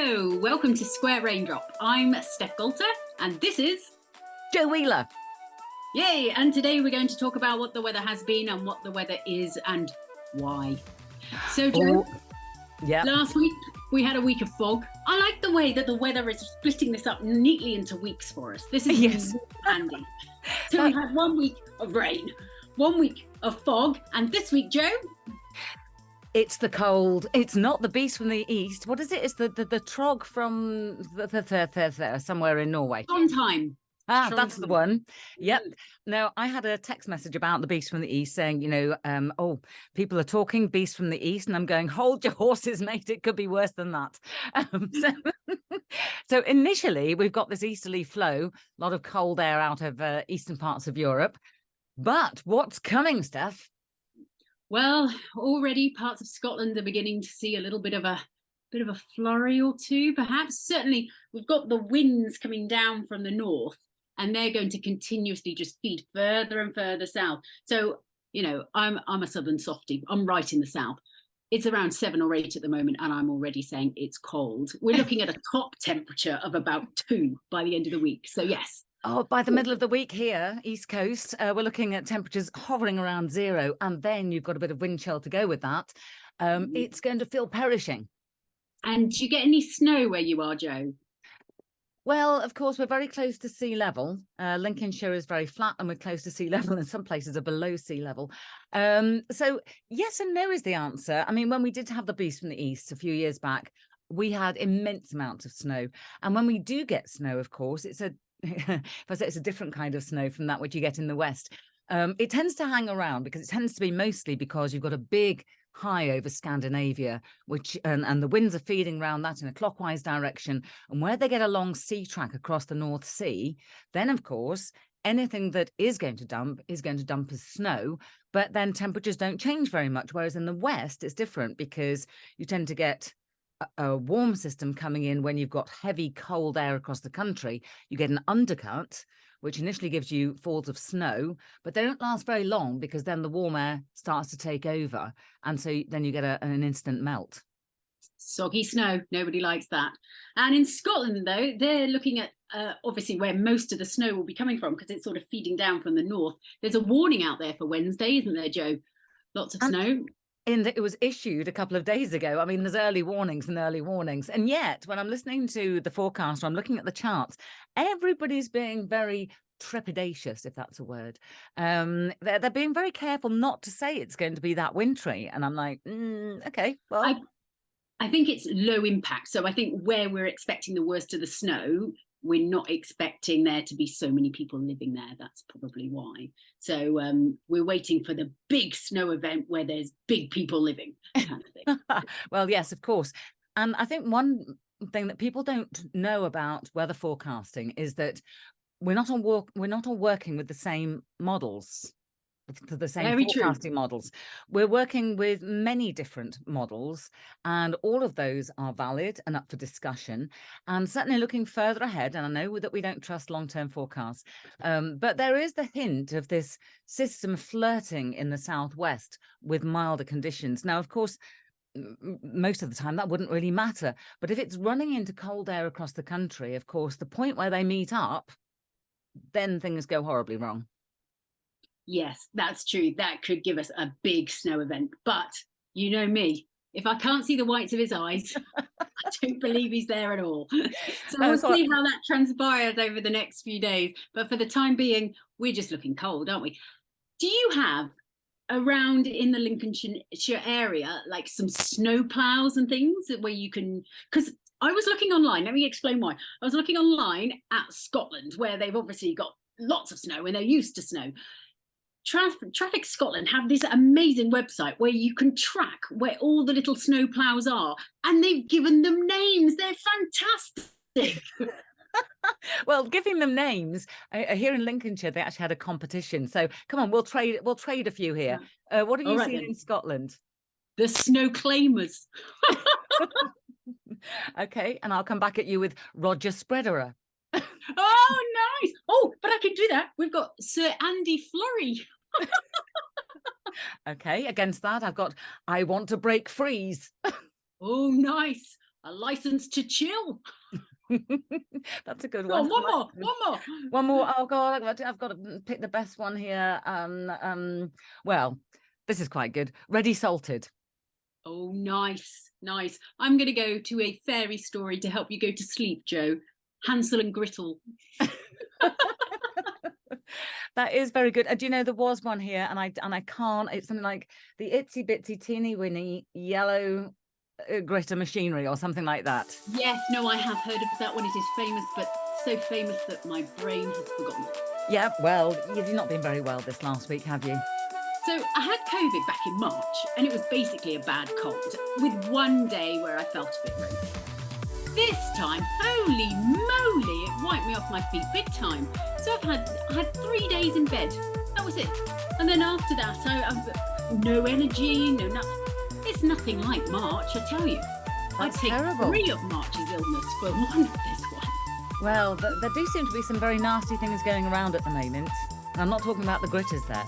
Hello, welcome to Square Raindrop. I'm Steph Golter, and this is Joe Wheeler. Yay! And today we're going to talk about what the weather has been and what the weather is and why. So, Joe, last week we had a week of fog. I like the way that the weather is splitting this up neatly into weeks for us. This is really handy. So we had 1 week of rain, 1 week of fog, and this week, Joe? It's the cold. It's not the beast from the east. What is it? It's the trog from somewhere in Norway. Trondheim. That's the one. Yep. Now, I had a text message about the beast from the east saying, people are talking beast from the east. And I'm going, hold your horses, mate. It could be worse than that. So initially, we've got this easterly flow, a lot of cold air out of eastern parts of Europe. But what's coming, Steph? Well, already parts of Scotland are beginning to see a little bit of a flurry or two, perhaps. Certainly, we've got the winds coming down from the north, and they're going to continuously just feed further and further south. So, I'm a southern softie. I'm right in the south. It's around 7 or 8 at the moment, and I'm already saying it's cold. We're looking at a top temperature of about 2 by the end of the week. So, yes. Oh, by the middle of the week here, East Coast, we're looking at temperatures hovering around 0. And then you've got a bit of wind chill to go with that. It's going to feel perishing. And do you get any snow where you are, Joe? Well, of course, we're very close to sea level. Lincolnshire is very flat and we're close to sea level, and some places are below sea level. So yes and no is the answer. I mean, when we did have the beast from the east a few years back, we had immense amounts of snow. And when we do get snow, of course, it's a different kind of snow from that which you get in the west. It tends to hang around because it tends to be mostly because you've got a big high over Scandinavia, which and the winds are feeding around that in a clockwise direction. And where they get a long sea track across the North Sea, then of course anything that is going to dump as snow. But then temperatures don't change very much. Whereas in the west, it's different because you tend to get a warm system coming in when you've got heavy cold air across the country. You get an undercut, which initially gives you falls of snow, but they don't last very long because then the warm air starts to take over. And so then you get an instant melt. Soggy snow. Nobody likes that. And in Scotland, though, they're looking at obviously where most of the snow will be coming from because it's sort of feeding down from the north. There's a warning out there for Wednesday, isn't there, Joe? Lots of snow. It was issued a couple of days ago. I mean, there's early warnings. And yet, when I'm listening to the forecast, or I'm looking at the charts, everybody's being very trepidatious, if that's a word. They're being very careful not to say it's going to be that wintry. And I'm like, okay, well. I think it's low impact. So I think where we're expecting the worst of the snow, we're not expecting there to be so many people living there. That's probably why. So we're waiting for the big snow event where there's big people living. Kind of thing. Well, yes, of course. And I think one thing that people don't know about weather forecasting is that we're not all working with the same models. The same Very forecasting true. models. We're working with many different models, and all of those are valid and up for discussion. And certainly looking further ahead, and I know that we don't trust long-term forecasts, but there is the hint of this system flirting in the southwest with milder conditions. Now, of course, most of the time that wouldn't really matter, but if it's running into cold air across the country, of course, the point where they meet up, then things go horribly wrong. Yes, that's true. That could give us a big snow event. But you know me, if I can't see the whites of his eyes, I don't believe he's there at all. So we'll see how that transpires over the next few days. But for the time being, we're just looking cold, aren't we? Do you have around in the Lincolnshire area, like some snow plows and things where you can, because I was looking online, let me explain why. I was looking online at Scotland, where they've obviously got lots of snow and they're used to snow. Traffic Scotland have this amazing website where you can track where all the little snow plows are, and they've given them names. They're fantastic. Well, giving them names, here in Lincolnshire, they actually had a competition. So come on, we'll trade a few here. What have you seen in Scotland? The snow claimers. Okay, and I'll come back at you with Roger Spreaderer. Oh, nice. Oh, but I can do that. We've got Sir Andy Flurry. Okay, against that, I've got I Want to Break Freeze. Oh, nice. a license to chill. That's a good Go one. on, one more. Oh God, I've got to pick the best one here. Well, this is quite good. Ready salted. Oh, nice. I'm going to go to a fairy story to help you go to sleep, Jo. Hansel and Gretel. That is very good. Do you know, there was one here, and I can't. It's something like the itsy bitsy teeny winny yellow glitter machinery or something like that. Yes, no, I have heard of that one. It is famous, but so famous that my brain has forgotten. Yeah, well, you've not been very well this last week, have you? So I had COVID back in March, and it was basically a bad cold, with one day where I felt a bit ropey. This time, holy moly, it wiped me off my feet big time. So I had 3 days in bed. That was it. And then after that, I've no energy, no nothing. It's nothing like March, I tell you. That's I'd take terrible. 3 of March's illness for one of this one. Well, there do seem to be some very nasty things going around at the moment. And I'm not talking about the gritters there.